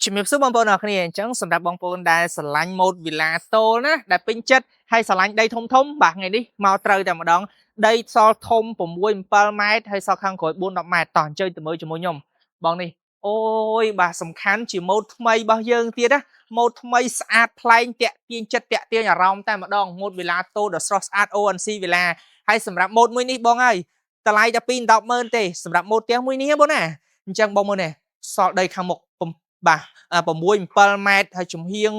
ជំរាបសួរបងប្អូនអរគ្នាអញ្ចឹងសម្រាប់បងប្អូនដែលស្រឡាញ់ម៉ូដវីឡាតូលណាដែលពេញចិត្តហើយស្រឡាញ់ដីធំបាទថ្ងៃនេះមកត្រូវតែម្ដងដីសល់ធំ6 7ម៉ែត្រហើយសល់ខាងក្រោយ4 10ម៉ែត្រតោះអញ្ជើញទៅមើលជាមួយខ្ញុំបងនេះអូយបាទសំខាន់ជាម៉ូដថ្មីរបស់យើងទៀតណាម៉ូដថ្មីស្អាតប្លែកតាក់ទាញចិត្តតាក់ទាញអារម្មណ៍តែម្ដងម៉ូដវីឡាតូលដ៏ស្រស់ស្អាត ONC វីឡាហើយសម្រាប់ម៉ូដមួយនេះបងហើយតម្លៃតែ2 10ម៉ឺនទេសម្រាប់ម៉ូដផ្ទះមួយនេះបងណាអញ្ចឹងបងមើលនេះសល់ដីខាងមុខបាទ6 7ម៉ែត្រហើយចំហៀង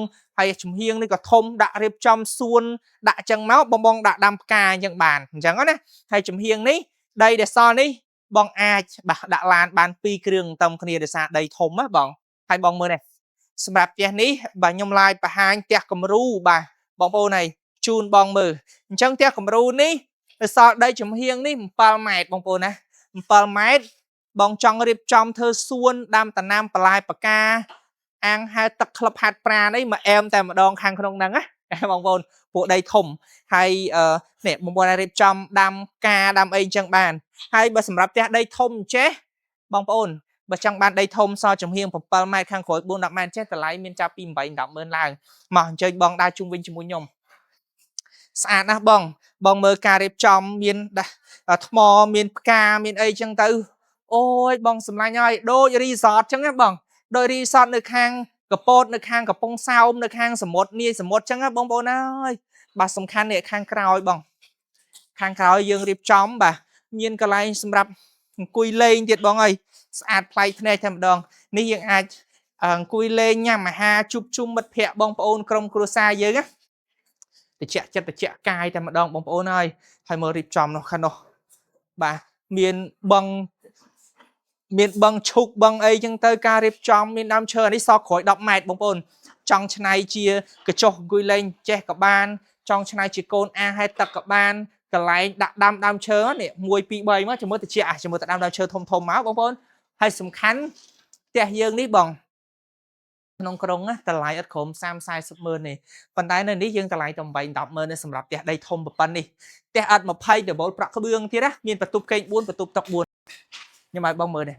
នេះក៏ធំដាក់រៀបចំសួនដាក់ចឹងមកបងដាក់ដាំផ្កាអញ្ចឹងបានអញ្ចឹងណាហើយចំហៀងនេះដីដែលសល់នេះបងអាចបាទដាក់ឡានបាន2គ្រឿងតំគ្នាដោយសារដីធំណាបងហើយបងមើលនេះសម្រាប់ផ្ទះនេះបាទខ្ញុំឡាយបង្ហាញផ្ទះគំរូបាទបងប្អូនហើយជូនបងមើលអញ្ចឹងផ្ទះគំរូនេះដែលសល់ដីចំហៀងនេះ7ម៉ែត្របងប្អូនណា7ម៉ែត្របងចង់រៀបចំធ្វើសួនដាំដំណាំបន្លែបកាអាងហែទឹកក្លឹបហាត់ប្រាណអីមកអែមតែម្ដងខាងក្នុងហ្នឹងណាបងប្អូនពួកដីធំហើយនេះបងប្អូនរៀបចំដាំការដាំអីអញ្ចឹងបានហើយបើសម្រាប់ផ្ទះដីធំចេះបងប្អូនបើចង់បានដីធំសល់ចំហៀង7ម៉ែត្រខាងក្រោយ4 10ម៉ែត្រចេះតម្លៃមានចាប់ពី8 10ម៉ឺនឡើងមកអញ្ជើញបងដើរជុំវិញជាមួយខ្ញុំស្អាតណាស់បងមើលការរៀបចំមានថ្មមានផ្កាមានអីចឹងទៅអូយបងសម្លាញ់ហើយដូចរីសតចឹងណាបងដោយរីសតនៅខាងកពតនៅខាងកំពង់សោមនៅខាងសមុទ្រនាយសមុទ្រចឹងណាបងប្អូនអើយបាទសំខាន់នេះខាងក្រោយបងខាងក្រោយយើងរៀបចំបាទមានកន្លែងសម្រាប់អង្គុយលេងទៀតបងអើយស្អាតប្លែកភ្នែកតែម្ដងនេះយើងអាចអង្គុយលេងញ៉ាំអាហារជួបជុំមិត្តភ័ក្តិបងប្អូនក្រុមគ្រួសារយើងណាតិចចិត្តតិចកាយតែម្ដងបងប្អូនហើយមើលរៀបចំនោះខាងនោះបាទមានបឹងឈុកបឹងអីចឹងទៅការរៀបចំមានដើមឈើនេះសល់ក្រោយ10ម៉ែត្របងប្អូនចង់ឆ្នៃជាកញ្ចុះអង្គុយលេងចេះក៏បានចង់ឆ្នៃជាកូនអាហែតទឹកក៏បានកន្លែងដាក់ដាំដើមឈើនេះ1 2 3មកជាមួយតិចជាមួយតែដើមឈើធំមកបងប្អូនហើយសំខាន់ផ្ទះយើងនេះបងក្នុងក្រុងណាតម្លៃអត់ក្រោម30 40ម៉ឺនទេប៉ុន្តែនៅនេះយើងតម្លៃតែ8 10ម៉ឺនទេសម្រាប់ផ្ទះដីធំប៉ុណ្ណេះផ្ទះអត់20 double ប្រាក់ក្បឿងទៀតណាមានបន្ទប់គេង4បន្ទប់ទឹក4ខ្ញុំឲ្យបងមើលនេះ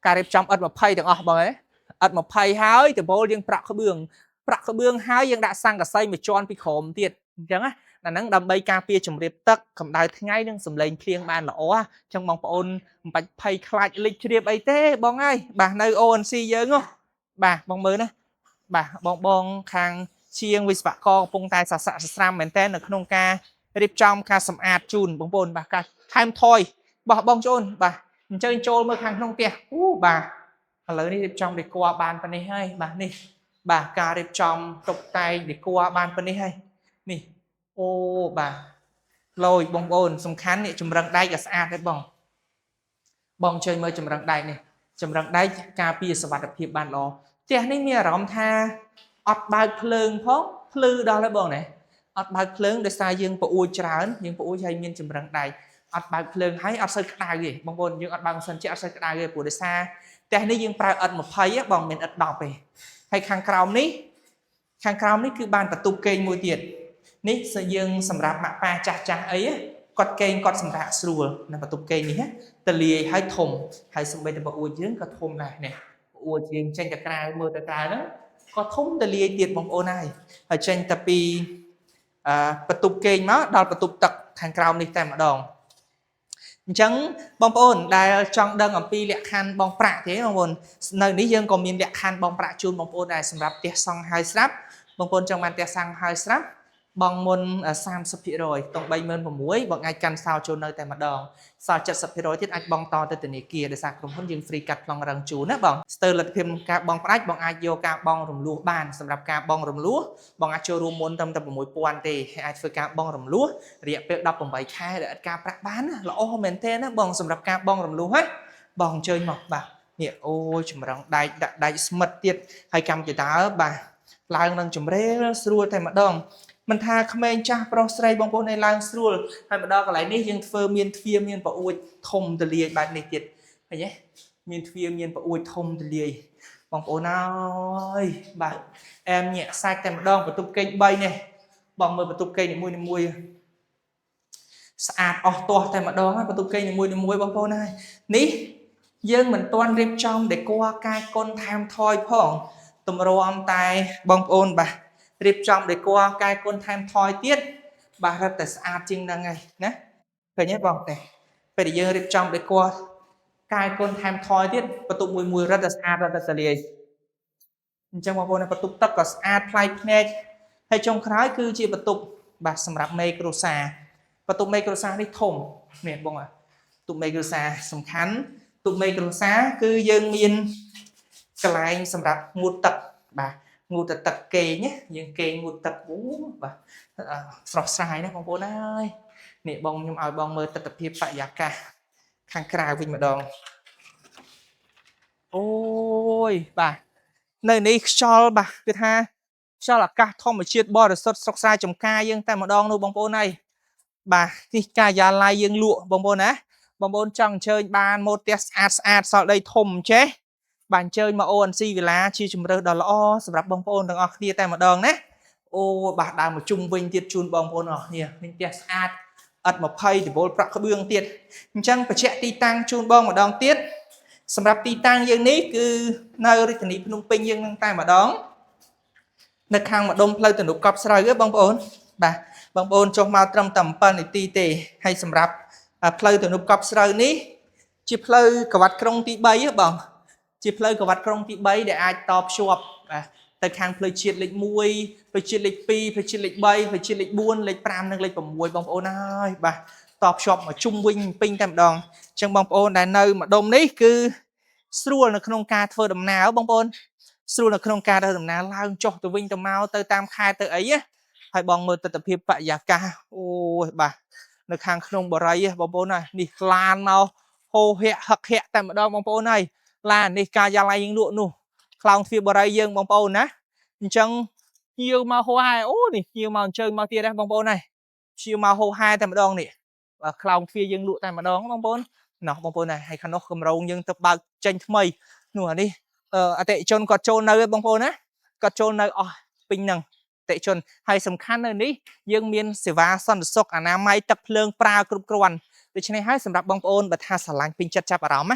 ការរៀបចំអត់20ទាំងអស់បងអើអត់20ហើយដបូលយើងប្រាក់ក្បឿងហើយយើងដាក់ស័ង្កសីមួយជាន់ពីក្រោមទៀតអញ្ចឹងណាហ្នឹងដើម្បីការពារជំរាបទឹកកម្ដៅថ្ងៃនិងសម្លេងភ្លៀងបានល្អអញ្ចឹងបងប្អូនមិនបាច់ភ័យខ្លាចលិចជ្រាបអីទេបងអើយបាទនៅ ONC យើងហ៎បាទបងមើលណាបាទបងខាងជាងវិស្វករកំពុងតែសស័កសស្រាំមែនតើនៅក្នុងការរៀបចំការសម្អាតជូនបងប្អូនបាទការថែមថយរបស់បងប្អូនបាទអញ្ចឹងចូលមើលខាងក្នុងផ្ទះបាទឥឡូវនេះរៀបចំដេគ័របានប៉ុណ្នេះហើយបាទនេះបាទការរៀបចំតុបតែងដេគ័របានប៉ុណ្នេះហើយនេះអូបាទលយបងប្អូនសំខាន់នេះចម្រឹងដែកក៏ស្អាតដែរបងជួយមើលចម្រឹងដែកនេះចម្រឹងដែកការពារសុវត្ថិភាពបានល្អផ្ទះនេះមានអារម្មណ៍ថាអត់បើកភ្លើងផងភ្លឺដល់ហើយបងណាអត់បើកភ្លើងដោយសារយើងប្អួយច្រើនយើងប្អួយហើយមានចម្រឹងដែកអត់បើកភ្លើងហើយអត់សូវក្តៅទេបងប្អូនយើងអត់បើកម៉ាស៊ីនជិះអត់សូវក្តៅទេព្រោះដោយសារផ្ទះនេះយើងប្រើឥដ្ឋ20បងមិនឥដ្ឋ10ទេហើយខាងក្រោមនេះគឺបានបន្ទប់គេងមួយទៀតនេះយើងសម្រាប់ម៉ាក់ប៉ាចាស់អីគាត់គេងគាត់សម្រាប់ស្រួលនៅបន្ទប់គេងនេះតលាយហើយធំហើយសម្បីតែប្អួយយើងក៏ធំដែរនេះប្អួយយើងចេញទៅក្រៅមើលទៅក្រៅហ្នឹងក៏ធំតលាយទៀតបងប្អូនហើយចេញតែពីបន្ទប់គេងមកដល់បន្ទប់ទឹកខាងក្រោមនេះតែម្ដងអញ្ចឹងបងប្អូនដែលចង់ដឹងអំពីលក្ខខណ្ឌបងប្រាក់ទេបងប្អូននៅនេះយើងក៏មានលក្ខខណ្ឌបងប្រាក់ជូនបងប្អូនដែរសម្រាប់ផ្ទះសង់ហើយស្រាប់បងប្អូនចង់បានផ្ទះសង់ហើយស្រាប់បងមុន 30% តុង36000បងអាចកាន់សោចូលនៅតែម្ដងសល់ 70% ទៀតអាចបងតទៅធនាគារដោយសារក្រុមហ៊ុនយើងហ្វ្រីកាត់ប្លង់រឹងជូនណាបងស្ទើរលទ្ធភាពការបងផ្ដាច់បងអាចយកការបងរំលោះបានសម្រាប់ការបងរំលោះបងអាចចូលរួមមុនត្រឹមតែ6000ទេហើយអាចធ្វើការបងរំលោះរយៈពេល18ខែដែលឥតការប្រាក់បានណាល្អមែនទេណាបងសម្រាប់ការបងរំលោះហ៎បងអញ្ជើញមកបាទនេះអូយចម្រឹងដែកដាក់ដែកស្មិតទៀតហើយកម្មវិធីបាទឡើងនឹងជំរេលស្រួលតែម្ដងមិនថាក្មេងចាស់ប្រុសស្រីបងប្អូនឯឡើងស្រួលហើយមកដល់កន្លែងនេះយើងធ្វើមានទ្វារមានប្អួយធំទលាយបែបនេះទៀតឃើញទេមានទ្វារមានប្អួយធំទលាយបងប្អូនអើយបាទអែមញាក់សាច់តែម្ដងបន្ទប់គេង3នេះបងមើលបន្ទប់គេងនីមួយស្អាតអស់ទាស់តែម្ដងហើយបន្ទប់គេងនីមួយបងប្អូនហើយនេះយើងមិនទាន់រៀបចំដេគ័រកាយគុណថែមថយផង tụm rôm tai bong ôn bà riệp trong để qua cai con tham thoi tiết bà rất là sát chinh năng ngày nhé phải nhé vòng này phải để giờ riệp trong để qua cai con tham thoi tiết và tụm mùi mùi rất là sát rất là liền trong bong ôn này và tụm tất cả sát play play hay trong khái cứ chỉ và tụm bà sầm rạp mây crosa và tụm mây crosa đi thùng nè bong à tụm mây crosa sầm khánh tụm mây crosa cứ dương miên cái lại sầm rạp ngụt tập bà ngụt tập kề nhé dương kề ngụt tập bú bà sọt sai đó bong bóng ơi nè bong nhưng mà bong mơ tập hiệp phải giá cả khang cài vinh mà đòn ôi bà nơi này cho bà cái ha cho là cả thông mà chiết bò được sọt sai trong ca dương tại mà đòn luôn bong bóng này bà thì ca giá lai dương lụa bong bóng á bong bóng chẳng chơi bàn một test ad sau đây thùng chế bàn chơi mà ONC vì là chi chùm rơ đó là o sắpรับbong bóng đằng kia tay mà đòn đấy ô bà đang một chung vinh tiết chun bong bóng ở here mình test ad ật một pay thì bố bạc bương tiết chẳng phải chạy ti tăng chun bong mà đòn tiết sắpรับti tăng dương ní cứ nơi thì ní nung pin dương tay mà đón nơi khang mà đông play từ nụ cọp sợi cái bong bóng bà bong bóng cho mau trầm tầm pan để ti tê hay sắpรับplay từ nụ cọp sợi ní chỉ play cả vặt krong ti bay á bằng chỉ play cả vặt krong ti bay để ai top shop tại khang play chiết lịch mui play chiết lịch pi play chiết lịch bay play chiết lịch buôn lịch pram nâng lịch bầm mui bong ôn ơi bà top shop mà trung win pin tam đòn trong bong ôn đại nơi mà đông ní cứ xua là không ca thơ đầm nào bong ôn xua là không ca thơ đầm nào lao cho từ win từ mau từ tam khai từ ấy á hay bong mơ từ tập hiệp vậy giả ca ôi bà nó khang không bờ ray bong ôn này đi lan mau hô hẹ hặc hẹ tại một đòn bong ôn này là đi ca gia lai những lụa nụ clown phía bờ ray dương bong ôn á chẳng nhiều mà hô hai ô nè nhiều mà chơi mà tia đây bong ôn này chiều mà hô hai tại một đòn nè và clown phía dương lụa tại một đòn bong ôn nó bong ôn này hay khăn nó không râu nhưng tập bao tranh mây nửa đi tệ chôn cọt chôn nơi bong ôn á cọt chôn nơi pin nằng tệ chôn hay sầm khăn nơi ní dương miên sẽ va son sọc anh mai tập lương pra cướp quan để cho nênให้สำหรับบางปอนบัดหาสลังปิงจัดจับอารมณ์ไหม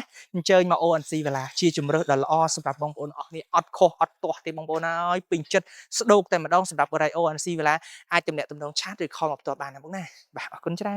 เจอมาโอนซีเวลาชีจุ่มเรือดอลลาร์สำหรับบางปอนออกนี่อัดโคอัดตัวที่บางปอนน้อยปิงจัดสะดวกแต่มาดองสำหรับอะไรโอนซีเวลาไอเต็มเนี่ยเต็มดองชาร์จหรือคอมออกตัวบานนะพวกนี้แบบคุณจะได้